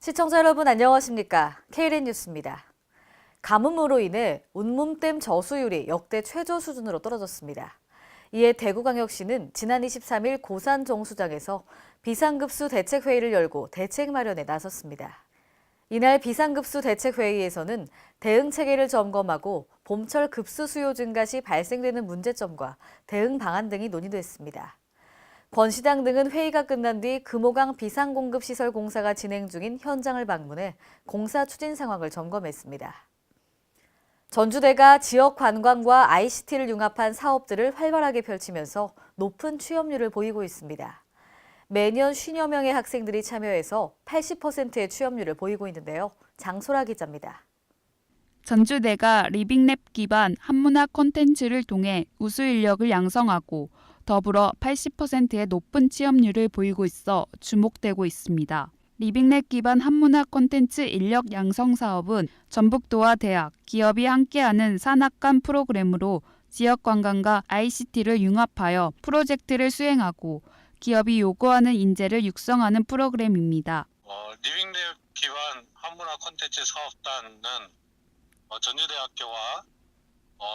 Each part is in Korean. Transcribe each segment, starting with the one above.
시청자 여러분 안녕하십니까? KLN 뉴스입니다. 가뭄으로 인해 운문댐 저수율이 역대 최저 수준으로 떨어졌습니다. 이에 대구광역시는 지난 23일 고산 정수장에서 비상급수 대책회의를 열고 대책 마련에 나섰습니다. 이날 비상급수 대책회의에서는 대응 체계를 점검하고 봄철 급수 수요 증가 시 발생되는 문제점과 대응 방안 등이 논의됐습니다. 권시당 등은 회의가 끝난 뒤 금호강 비상공급시설 공사가 진행 중인 현장을 방문해 공사 추진 상황을 점검했습니다. 전주대가 지역 관광과 ICT를 융합한 사업들을 활발하게 펼치면서 높은 취업률을 보이고 있습니다. 매년 50여 명의 학생들이 참여해서 80%의 취업률을 보이고 있는데요. 장소라 기자입니다. 전주대가 리빙랩 기반 한문화 콘텐츠를 통해 우수 인력을 양성하고 더불어 80%의 높은 취업률을 보이고 있어 주목되고 있습니다. 리빙랩 기반 한문화 콘텐츠 인력 양성 사업은 전북도와 대학, 기업이 함께하는 산학 간 프로그램으로 지역 관광과 ICT를 융합하여 프로젝트를 수행하고 기업이 요구하는 인재를 육성하는 프로그램입니다. 리빙랩 기반 한문화 콘텐츠 사업단은 전주대학교와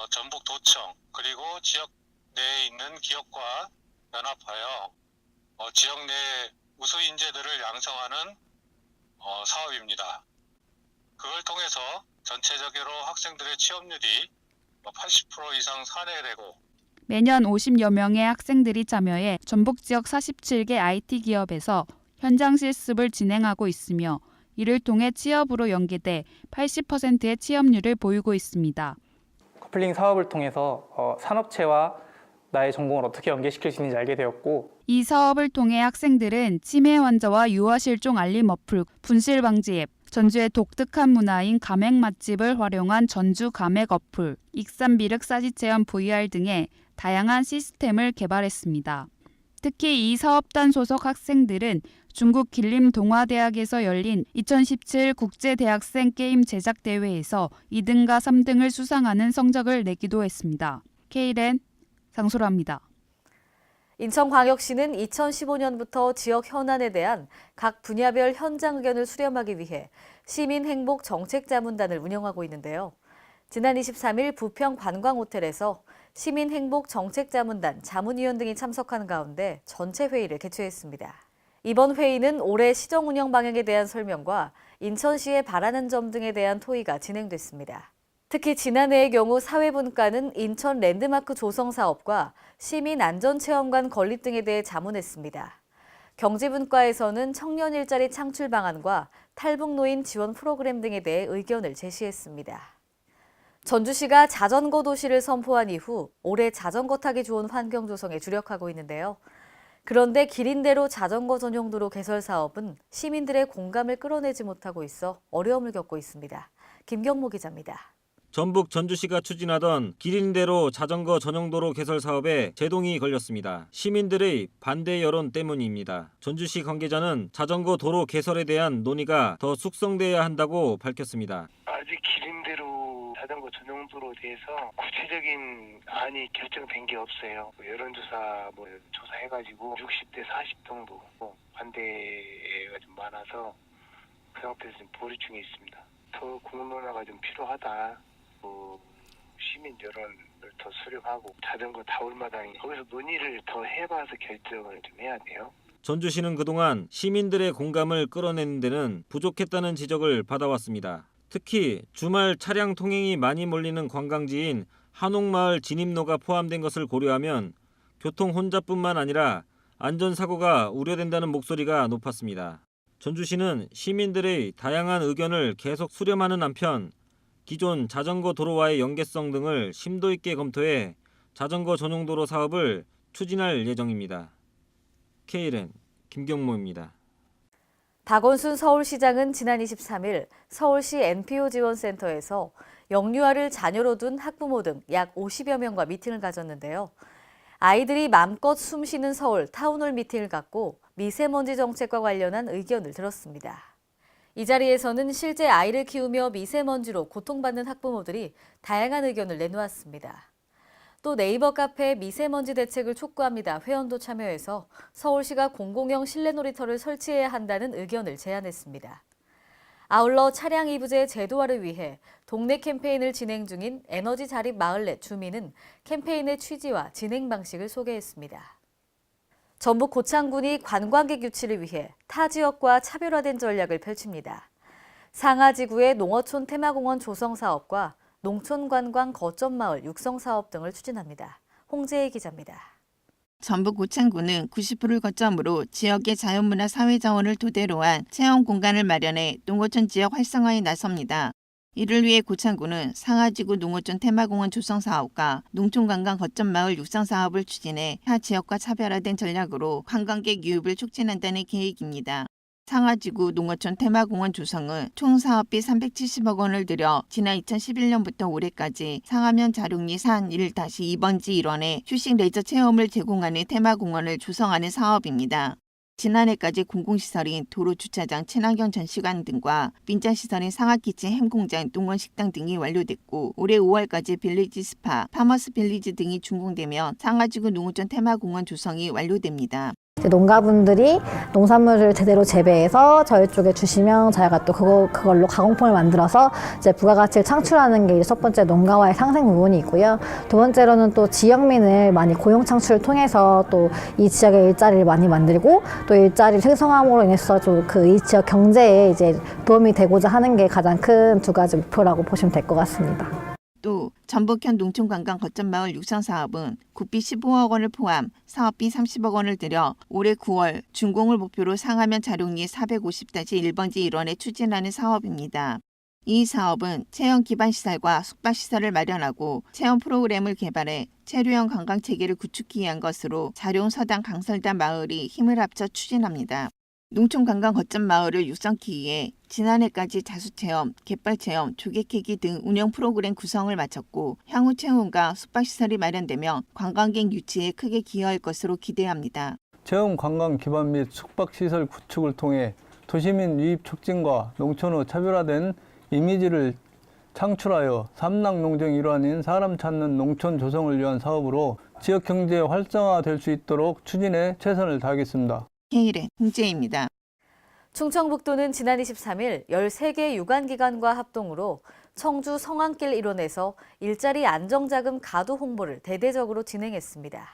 전북도청 그리고 지역 내에 있는 기업과 연합하여 지역 내 우수 인재들을 양성하는 사업입니다. 그걸 통해서 전체적으로 학생들의 취업률이 80% 이상 상회되고 매년 50여 명의 학생들이 참여해 전북 지역 47개 IT 기업에서 현장 실습을 진행하고 있으며 이를 통해 취업으로 연계돼 80%의 취업률을 보이고 있습니다. 커플링 사업을 통해서 산업체와 나의 전공을 어떻게 연계시킬 수 있는지 알게 되었고, 이 사업을 통해 학생들은 치매 환자와 유아실종 알림 어플, 분실 방지 앱, 전주의 독특한 문화인 가맥 맛집을 활용한 전주 가맥 어플, 익산 미륵 사지 체험 VR 등의 다양한 시스템을 개발했습니다. 특히 이 사업단 소속 학생들은 중국 길림동아대학에서 열린 2017 국제대학생 게임 제작 대회에서 2등과 3등을 수상하는 성적을 내기도 했습니다. KLN 장소라입니다. 인천광역시는 2015년부터 지역 현안에 대한 각 분야별 현장 의견을 수렴하기 위해 시민행복정책자문단을 운영하고 있는데요. 지난 23일 부평 관광호텔에서 시민행복정책자문단 자문위원 등이 참석한 가운데 전체 회의를 개최했습니다. 이번 회의는 올해 시정 운영 방향에 대한 설명과 인천시에 바라는 점 등에 대한 토의가 진행됐습니다. 특히 지난해의 경우 사회분과는 인천 랜드마크 조성 사업과 시민안전체험관 건립 등에 대해 자문했습니다. 경제분과에서는 청년 일자리 창출 방안과 탈북노인 지원 프로그램 등에 대해 의견을 제시했습니다. 전주시가 자전거 도시를 선포한 이후 올해 자전거 타기 좋은 환경 조성에 주력하고 있는데요. 그런데 기린대로 자전거 전용 도로 개설 사업은 시민들의 공감을 끌어내지 못하고 있어 어려움을 겪고 있습니다. 김경모 기자입니다. 전북 전주시가 추진하던 기린대로 자전거 전용도로 개설 사업에 제동이 걸렸습니다. 시민들의 반대 여론 때문입니다. 전주시 관계자는 자전거 도로 개설에 대한 논의가 더 숙성돼야 한다고 밝혔습니다. 아직 기린대로 자전거 전용도로에 대해서 구체적인 안이 결정된 게 없어요. 여론조사 조사해가지고 60대 40 정도 반대가 좀 많아서 그 상태에서 좀 보류 중에 있습니다. 더 공론화가 좀 필요하다. 시민 여론을 더 수렴하고 자전거 다울마당에 거기서 논의를 더 해봐서 결정을 좀 해야 돼요. 전주시는 그동안 시민들의 공감을 끌어내는 데는 부족했다는 지적을 받아왔습니다. 특히 주말 차량 통행이 많이 몰리는 관광지인 한옥마을 진입로가 포함된 것을 고려하면 교통 혼잡뿐만 아니라 안전사고가 우려된다는 목소리가 높았습니다. 전주시는 시민들의 다양한 의견을 계속 수렴하는 한편 기존 자전거 도로와의 연계성 등을 심도 있게 검토해 자전거 전용도로 사업을 추진할 예정입니다. KLN 김경모입니다. 박원순 서울시장은 지난 23일 서울시 NPO 지원센터에서 영유아를 자녀로 둔 학부모 등 약 50여 명과 미팅을 가졌는데요. 아이들이 맘껏 숨쉬는 서울 타운홀 미팅을 갖고 미세먼지 정책과 관련한 의견을 들었습니다. 이 자리에서는 실제 아이를 키우며 미세먼지로 고통받는 학부모들이 다양한 의견을 내놓았습니다. 또 네이버 카페 미세먼지 대책을 촉구합니다. 회원도 참여해서 서울시가 공공형 실내 놀이터를 설치해야 한다는 의견을 제안했습니다. 아울러 차량 이부제 제도화를 위해 동네 캠페인을 진행 중인 에너지 자립 마을넷 주민은 캠페인의 취지와 진행 방식을 소개했습니다. 전북 고창군이 관광객 유치를 위해 타 지역과 차별화된 전략을 펼칩니다. 상하지구의 농어촌 테마공원 조성 사업과 농촌관광 거점마을 육성 사업 등을 추진합니다. 홍재희 기자입니다. 전북 고창군은 90%를 거점으로 지역의 자연문화 사회자원을 토대로 한 체험 공간을 마련해 농어촌 지역 활성화에 나섭니다. 이를 위해 고창군은 상하지구 농어촌 테마공원 조성 사업과 농촌관광 거점마을 육성 사업을 추진해 타 지역과 차별화된 전략으로 관광객 유입을 촉진한다는 계획입니다. 상하지구 농어촌 테마공원 조성은 총 사업비 370억 원을 들여 지난 2011년부터 올해까지 상하면 자룡리 산 1-2번지 일원에 휴식 레저 체험을 제공하는 테마공원을 조성하는 사업입니다. 지난해까지 공공시설인 도로주차장, 친환경 전시관 등과 민자시설인 상하키친, 햄공장, 농원식당 등이 완료됐고 올해 5월까지 빌리지 스파, 파머스 빌리지 등이 준공되면 상하지구 농어촌 테마공원 조성이 완료됩니다. 농가분들이 농산물을 제대로 재배해서 저희 쪽에 주시면 저희가 또 그걸로 가공품을 만들어서 이제 부가가치를 창출하는 게 이제 첫 번째 농가와의 상생 부분이 있고요. 두 번째로는 또 지역민을 많이 고용 창출을 통해서 또 이 지역의 일자리를 많이 만들고 또 일자리를 생성함으로 인해서 좀 이 지역 경제에 이제 도움이 되고자 하는 게 가장 큰 두 가지 목표라고 보시면 될 것 같습니다. 또 전북현 농촌관광 거점마을 육성 사업은 국비 15억 원을 포함 사업비 30억 원을 들여 올해 9월 준공을 목표로 상하면 자룡리 450-1번지 일원에 추진하는 사업입니다. 이 사업은 체험 기반 시설과 숙박 시설을 마련하고 체험 프로그램을 개발해 체류형 관광 체계를 구축하기 위한 것으로 자룡, 서당, 강설단 마을이 힘을 합쳐 추진합니다. 농촌관광 거점 마을을 육성하기 위해 지난해까지 자수체험, 갯벌체험, 조개캐기 등 운영 프로그램 구성을 마쳤고 향후 체험과 숙박시설이 마련되면 관광객 유치에 크게 기여할 것으로 기대합니다. 체험 관광 기반 및 숙박시설 구축을 통해 도시민 유입 촉진과 농촌의 차별화된 이미지를 창출하여 삼락농정 일환인 사람 찾는 농촌 조성을 위한 사업으로 지역 경제 활성화될 수 있도록 추진에 최선을 다하겠습니다. K일의 홍재입니다. 충청북도는 지난 23일 13개 유관기관과 합동으로 청주 성안길 일원에서 일자리 안정자금 가두 홍보를 대대적으로 진행했습니다.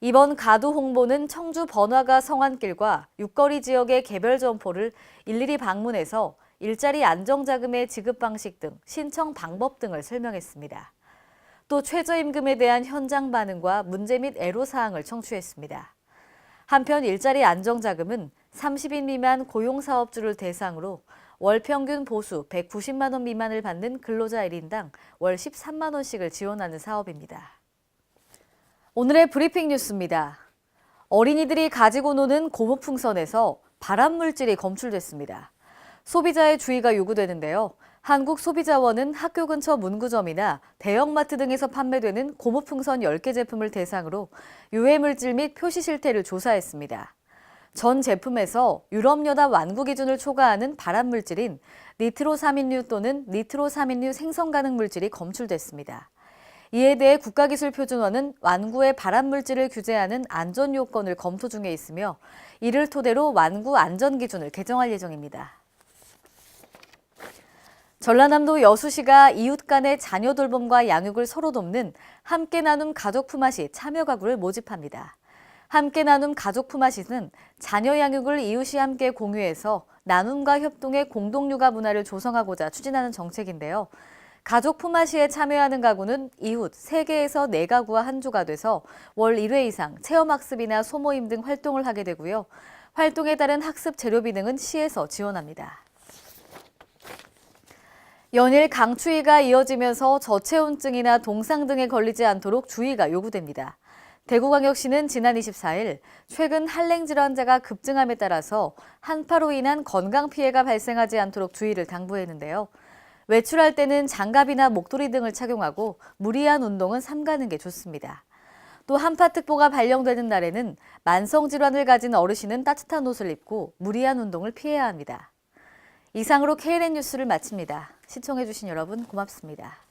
이번 가두 홍보는 청주 번화가 성안길과 육거리 지역의 개별 점포를 일일이 방문해서 일자리 안정자금의 지급 방식 등 신청 방법 등을 설명했습니다. 또 최저임금에 대한 현장 반응과 문제 및 애로사항을 청취했습니다. 한편 일자리 안정자금은 30인 미만 고용사업주를 대상으로 월 평균 보수 190만 원 미만을 받는 근로자 1인당 월 13만 원씩을 지원하는 사업입니다. 오늘의 브리핑 뉴스입니다. 어린이들이 가지고 노는 고무풍선에서 발암물질이 검출됐습니다. 소비자의 주의가 요구되는데요. 한국소비자원은 학교 근처 문구점이나 대형마트 등에서 판매되는 고무풍선 10개 제품을 대상으로 유해물질 및 표시 실태를 조사했습니다. 전 제품에서 유럽연합 완구 기준을 초과하는 발암물질인 니트로사민류 또는 니트로사민류 생성 가능 물질이 검출됐습니다. 이에 대해 국가기술표준원은 완구의 발암물질을 규제하는 안전요건을 검토 중에 있으며 이를 토대로 완구 안전기준을 개정할 예정입니다. 전라남도 여수시가 이웃 간의 자녀 돌봄과 양육을 서로 돕는 함께 나눔 가족 품앗이 참여 가구를 모집합니다. 함께 나눔 가족 품앗이는 자녀 양육을 이웃이 함께 공유해서 나눔과 협동의 공동육아 문화를 조성하고자 추진하는 정책인데요. 가족 품앗이에 참여하는 가구는 이웃 3개에서 4가구와 한 조가 돼서 월 1회 이상 체험학습이나 소모임 등 활동을 하게 되고요. 활동에 따른 학습 재료비 등은 시에서 지원합니다. 연일 강추위가 이어지면서 저체온증이나 동상 등에 걸리지 않도록 주의가 요구됩니다. 대구광역시는 지난 24일 최근 한랭 질환자가 급증함에 따라서 한파로 인한 건강 피해가 발생하지 않도록 주의를 당부했는데요. 외출할 때는 장갑이나 목도리 등을 착용하고 무리한 운동은 삼가는 게 좋습니다. 또 한파특보가 발령되는 날에는 만성 질환을 가진 어르신은 따뜻한 옷을 입고 무리한 운동을 피해야 합니다. 이상으로 KLN 뉴스를 마칩니다. 시청해주신 여러분 고맙습니다.